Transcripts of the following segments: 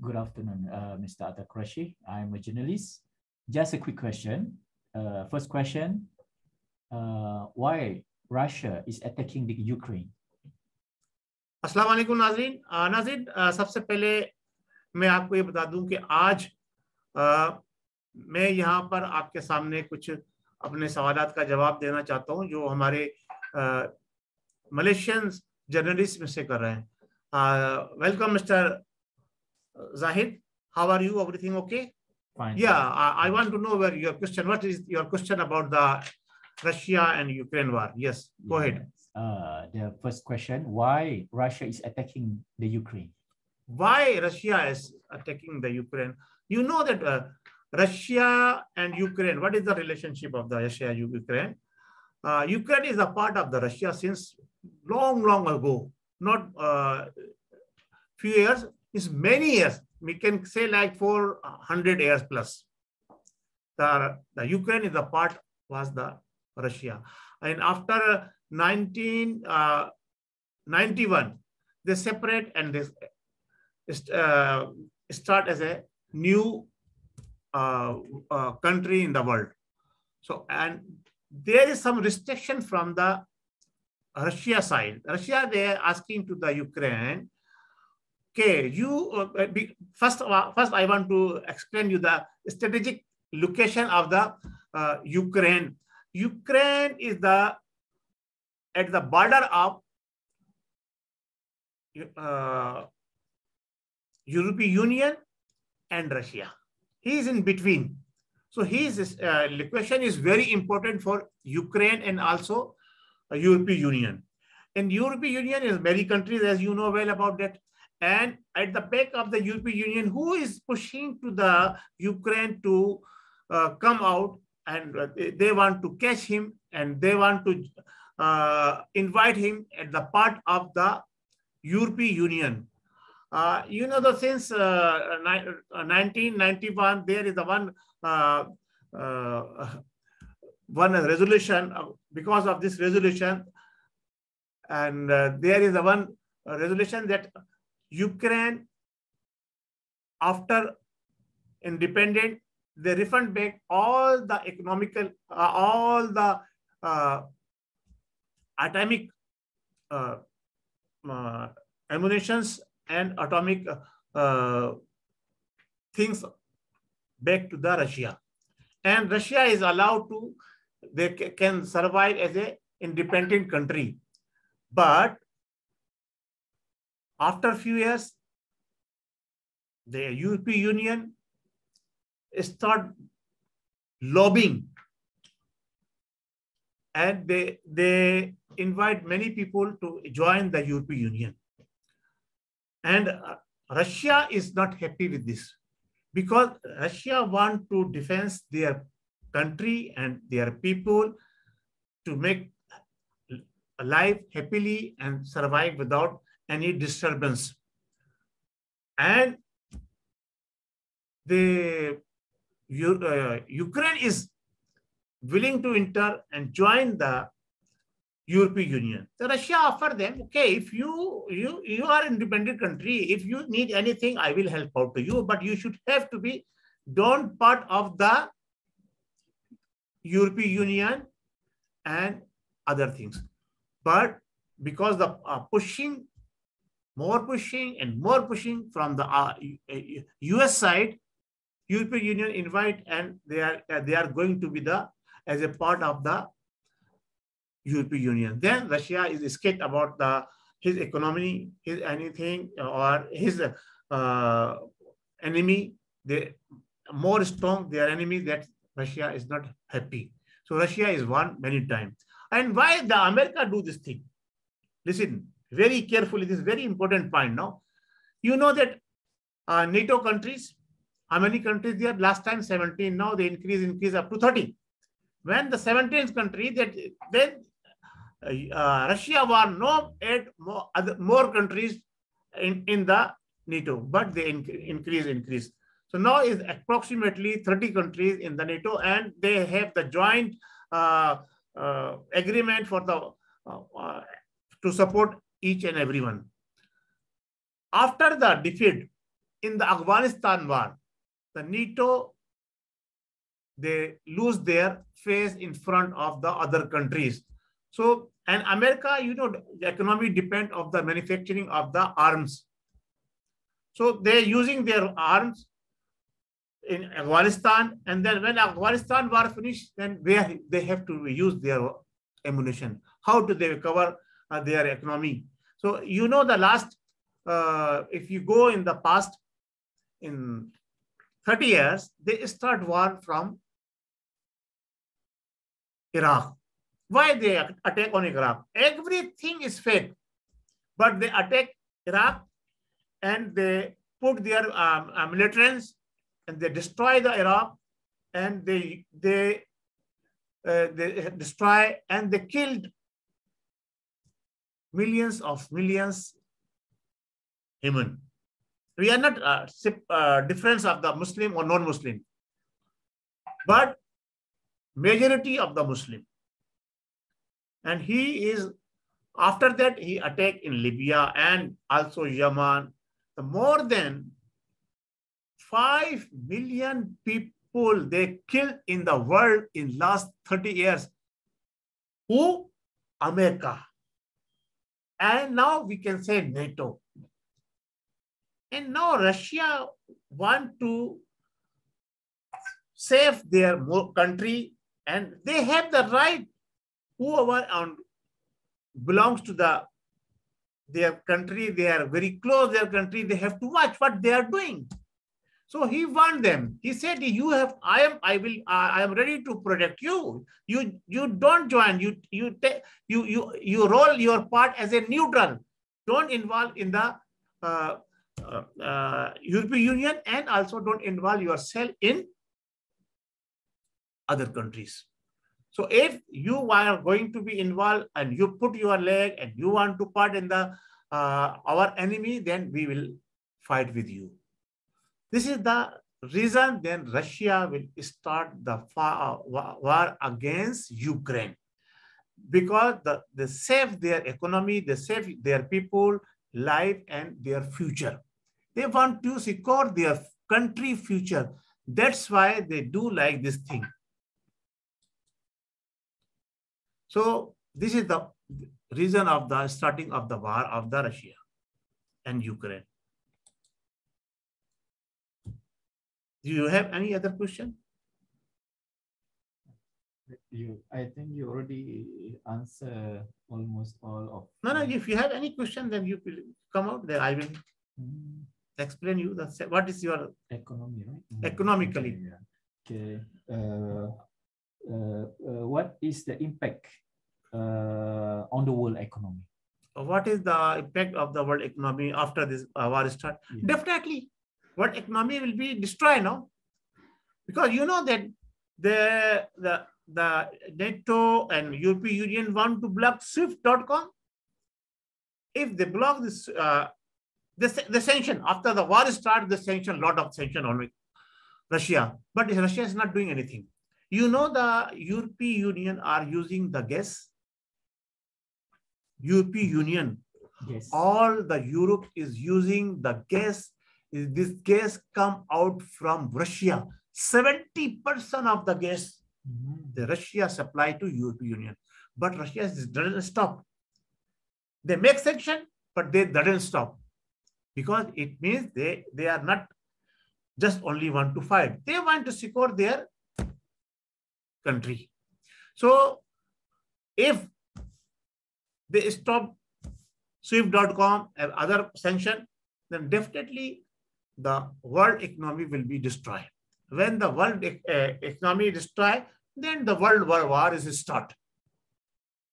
Good afternoon, Mr. Atta Qureshi. I'm a journalist. Just a quick question. First question, why Russia is attacking the Ukraine? अस्सलाम वालेकुम नाज़रीन। नाज़रीन, सबसे पहले मैं आपको ये बता दूं कि आज मैं यहाँ पर आपके सामने कुछ अपने सवालात का जवाब देना चाहता हूँ जो हमारे मलेशियन जर्नलिस्ट में से कर रहे हैं। Welcome mister Zahid, how are you? Everything okay? Fine. Yeah, I want to know where your question. What is your question about the Russia and Ukraine war? Yes, go ahead. The first question, why Russia is attacking the Ukraine? Why Russia is attacking the Ukraine? You know that Russia and Ukraine, what is the relationship of the Russia and Ukraine? Ukraine is a part of the Russia since long ago, not few years. It's many years. We can say like 400 years plus. The Ukraine is a part was the Russia. And after 1991, they separate and they start as a new country in the world. So, and there is some restriction from the Russia side. Russia, they are asking to the Ukraine, okay, you first I want to explain you the strategic location of the Ukraine. Ukraine is at the border of European Union and Russia. He is in between. So his location is very important for Ukraine and also European Union. And European Union is many countries, as you know well about that. And at the back of the European Union, who is pushing to the Ukraine to come out, and they want to catch him and they want to invite him at the part of the European Union. You know that since 1991, there is one resolution. Because of this resolution, and there is one resolution that Ukraine, after independent, they refund back all the economical, all the atomic ammunitions and atomic things back to the Russia. And Russia is allowed to, they can survive as an independent country. But after a few years, the European Union start lobbying, and they invite many people to join the European Union. And Russia is not happy with this because Russia want to defend their country and their people to make life happily and survive without any disturbance. And the Ukraine is willing to enter and join the European Union. So Russia offered them, okay, if you are an independent country, if you need anything, I will help out to you, but you should have to be don't part of the European Union and other things. But because the more pushing from the US side, European Union invite, and they are going to be as a part of the European Union. Then Russia is scared about his economy, his anything, or his enemy. They more strong their enemy, that Russia is not happy. So Russia is won many times. And why the America do this thing? Listen very carefully. This is very important point now. You know that NATO countries, how many countries there? Last time 17. Now they increase up to 30. When the 17th country, then Russia were more countries in the NATO, but they increase. So now is approximately 30 countries in the NATO, and they have the joint agreement for the to support each and everyone. After the defeat in the Afghanistan war, the NATO, they lose their face in front of the other countries. So, and America, you know, the economy depends on the manufacturing of the arms. So they're using their arms in Afghanistan, and then when Afghanistan war finished, then where they have to use their ammunition. How do they recover their economy? So you know the last, if you go in the past, in 30 years, they start war from Iraq. Why they attack on Iraq? Everything is fake, but they attack Iraq and they put their militaries and they destroy the Iraq, and they destroy and they killed millions human. We are not difference of the Muslim or non-Muslim, but majority of the Muslim. And he is, after that, he attacked in Libya and also Yemen. More than 5 million people they killed in the world in last 30 years. Who? America. And now we can say NATO. And now Russia want to save their country, and they have the right. Whoever belongs to their country, they are very close to their country, they have to watch what they are doing. So he warned them. He said, I am ready to protect you. You don't join. You roll your part as a neutral. Don't involve in the European Union, and also don't involve yourself in other countries. So if you are going to be involved and you put your leg and you want to part in the our enemy, then we will fight with you. This is the reason then Russia will start the war against Ukraine, because they save their economy, they save their people, life and their future. They want to secure their country future. That's why they do like this thing. So this is the reason of the starting of the war of the Russia and Ukraine. Do you have any other question? I think you already answered almost all of. No. If you have any question, then you will come out there. I will explain you what is your economy, right? Economically. Okay. What is the impact on the world economy? What is the impact of the world economy after this war start? Yeah. Definitely, world economy will be destroyed now, because you know that the NATO and European Union want to block SWIFT.com. If they block this, the sanction after the war start, the sanction, lot of sanction on Russia, but Russia is not doing anything. You know, the European Union are using the gas. European Union, yes. All the Europe is using the gas. This gas come out from Russia. 70% of the gas the Russia supply to European Union, but Russia doesn't stop. They make sanction, but they doesn't stop, because it means they are not just only want to fight. They want to secure their country. So if they stop SWIFT.com and other sanction, then definitely the world economy will be destroyed. When the world economy is destroyed, then the world war is start.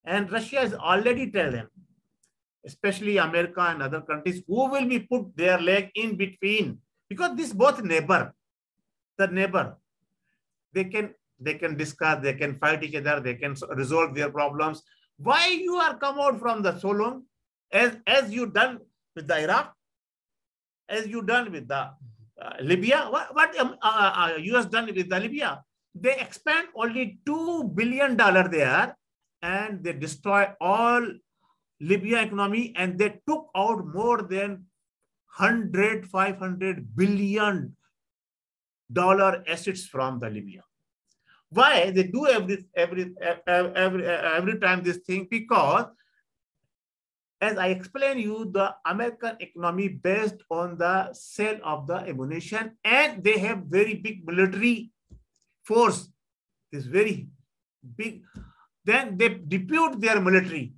And Russia is already tell them, especially America and other countries, who will be put their leg in between, because this both neighbor, they can discuss, they can fight each other, they can resolve their problems. Why you are come out from the so long, as you done with the Iraq, as you done with the Libya? What US done with the Libya? They expend only $2 billion there, and they destroy all Libya economy, and they took out more than $500 billion assets from the Libya. Why they do every time this thing? Because as I explained you, the American economy based on the sale of the ammunition, and they have very big military force. This very big. Then they depute their military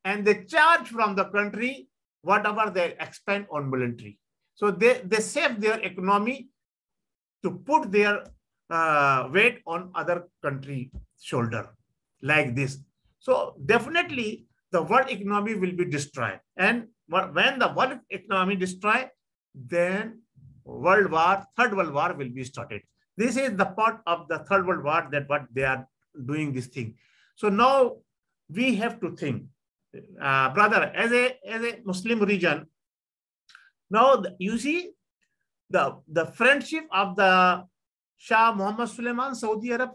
and they charge from the country whatever they expend on military. So they save their economy to put their weight on other country shoulder like this. So definitely the world economy will be destroyed. And when the world economy destroyed, then third world war will be started. This is the part of the third world war that what they are doing this thing. So now we have to think, brother, as a Muslim region, now you see the friendship of the Shah Mohammed Suleiman, Saudi Arab,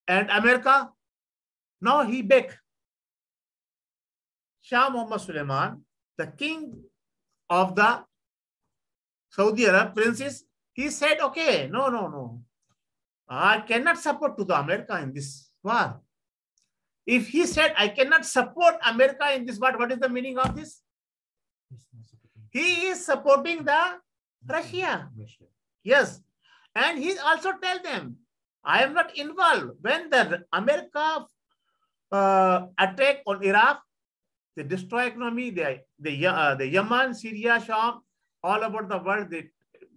and America. Now he back. Shah Mohammed Suleiman, the king of the Saudi Arab princes, he said, okay, no. I cannot support to the America in this war. If he said, I cannot support America in this war, what is the meaning of this? He is supporting the Russia. Yes. And he also tell them, I am not involved. When the America attack on Iraq, they destroy economy, the Yemen, Syria, Sham, all over the world, they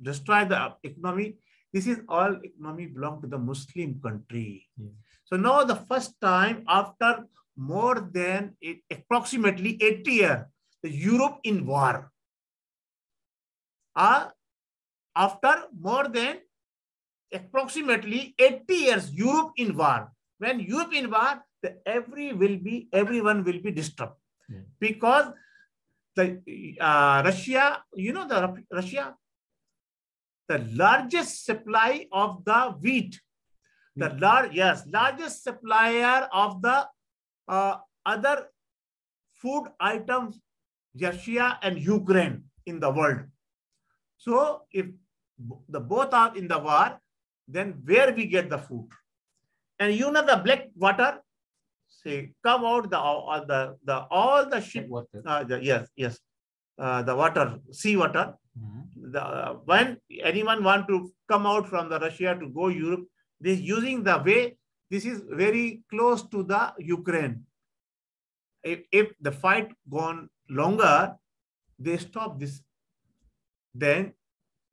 destroy the economy. This is all economy belong to the Muslim country. Yeah. So now the first time after more than approximately 80 years, the Europe in war. After more than approximately 80 years, Europe in war. When Europe in war, everyone will be disturbed. Yeah. Because the Russia, you know Russia, the largest supply of the wheat, largest supplier of the other food items, Russia and Ukraine in the world. So if the both are in the war, then where we get the food? And you know the black water, say come out all the ship, the water, sea water. Mm-hmm. When anyone want to come out from the Russia to go Europe, they using the way. This is very close to the Ukraine. If the fight gone longer, they stop this. Then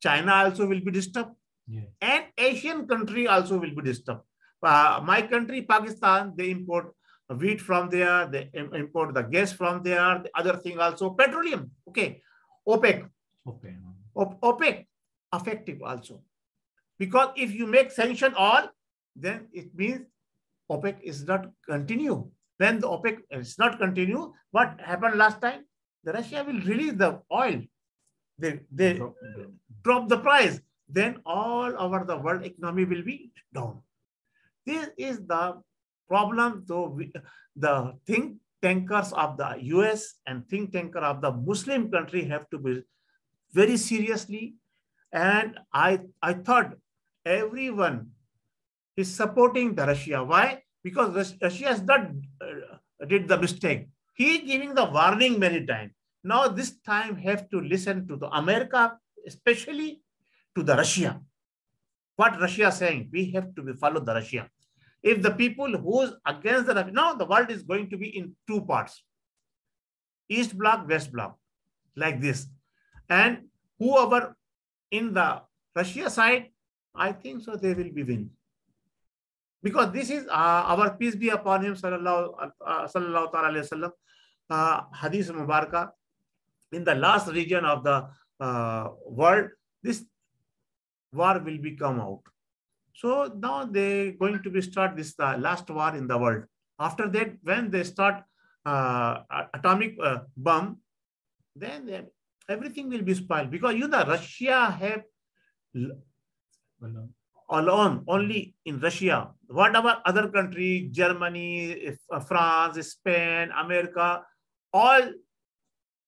China also will be disturbed. Yes. And Asian country also will be disturbed. My country, Pakistan, they import wheat from there, they import the gas from there, the other thing also, petroleum. Okay, OPEC effective also. Because if you make sanction all, then it means OPEC is not continue. When the OPEC is not continue, what happened last time? The Russia will release the oil. They drop the price. Then all over the world economy will be down. This is the problem. So the think tankers of the US and think tanker of the Muslim country have to be very seriously. And I thought everyone is supporting the Russia. Why? Because Russia has not did the mistake. He is giving the warning many times. Now this time have to listen to the America, especially to the Russia. What Russia is saying, we have to follow the Russia. If the people who's against the Russia, now the world is going to be in two parts. East bloc, West bloc, like this. And whoever in the Russia side, I think so they will be win. Because this is our peace be upon him, sallallahu alaihi wasallam, hadith mubarakah. In the last region of the world, this war will be come out. So now they going to be start this last war in the world. After that, when they start atomic bomb, then everything will be spoiled. Because you know Russia have alone only in Russia. Whatever other country, Germany, France, Spain, America, all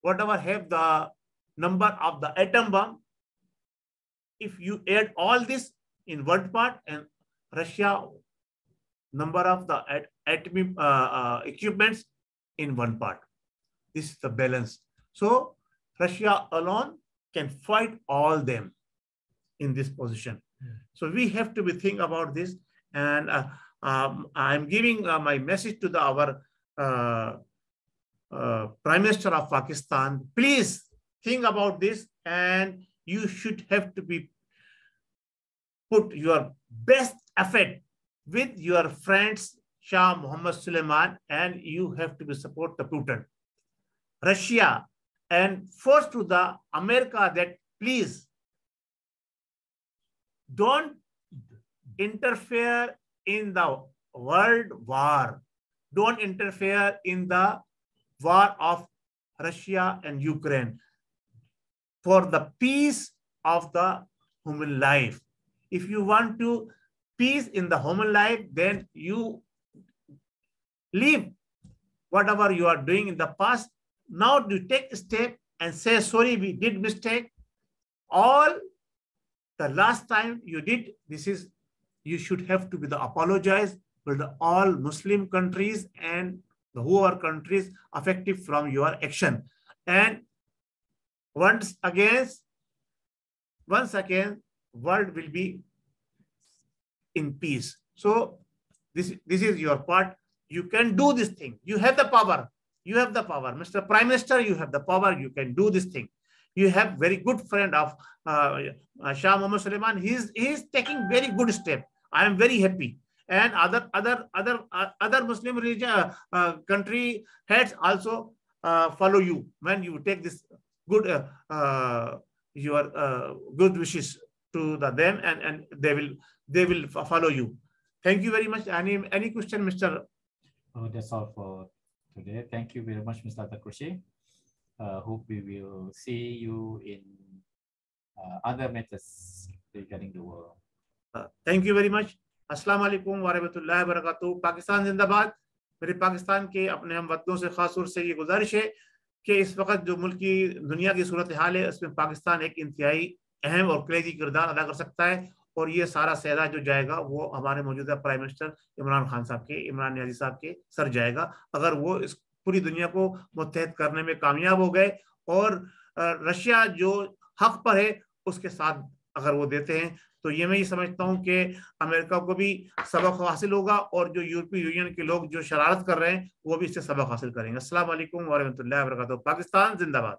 whatever have the number of the atom bomb, if you add all this in one part and Russia number of the atomic equipments in one part, this is the balance. So Russia alone can fight all them in this position. So we have to be think about this, and I'm giving my message to our Prime Minister of Pakistan. Please think about this, and you should have to be put your best effort with your friends Shah Mohammed Suleiman, and you have to be support the Putin, Russia, and force to the America that please don't interfere in the world war. Don't interfere in the war of Russia and Ukraine for the peace of the human life. If you want to peace in the human life, then you leave whatever you are doing in the past. Now you take a step and say, sorry, we did mistake. All the last time you did, this is, you should have to be the apologize for the all Muslim countries and the whoever countries affected from your action. And once again, world will be in peace. So this is your part. You can do this thing. You have the power. You have the power. Mr. Prime Minister, you have the power. You can do this thing. You have very good friend of Shah Mohammed Suleiman. He is taking very good step. I am very happy. And other Muslim religion country heads also follow you when you take this good your good wishes to them, and they will follow you. Thank you very much. Any question, Mr. Oh, that's all for today. Thank you very much, Mr. Atakrishi. Hope we will see you in other matters regarding the world. Thank you very much. अस्सलाम वालेकुम वरहमतुल्लाहि वबरकातुहू। पाकिस्तान जिंदाबाद। मेरे पाकिस्तान के अपने हम वतनों से खास तौर से ये गुजारिश है कि इस वक्त जो मुल्क की दुनिया की सूरत हाल है, उसमें पाकिस्तान एक इंतहाई अहम और कलेजी किरदार अदा कर सकता है, और ये सारा सहरा जो जाएगा वो हमारे मौजूदा प्राइम मिनिस्टर इमरान खान साहब के, इमरान नियाज़ी साहब के सर जाएगा। अगर वो इस पूरी दुनिया को मुत्तहद करने में कामयाब हो गए और रशिया जो हक पर है उसके साथ अगर वो देते हैं, तो ये मैं ये समझता हूँ कि अमेरिका को भी सबक हासिल होगा, और जो यूरोपीय यूनियन के लोग जो शरारत कर रहे हैं वो भी इससे सबक हासिल करेंगे। अस्सलाम वालेकुम वरहमतुल्लाहि वबरकातुहू। पाकिस्तान जिंदाबाद।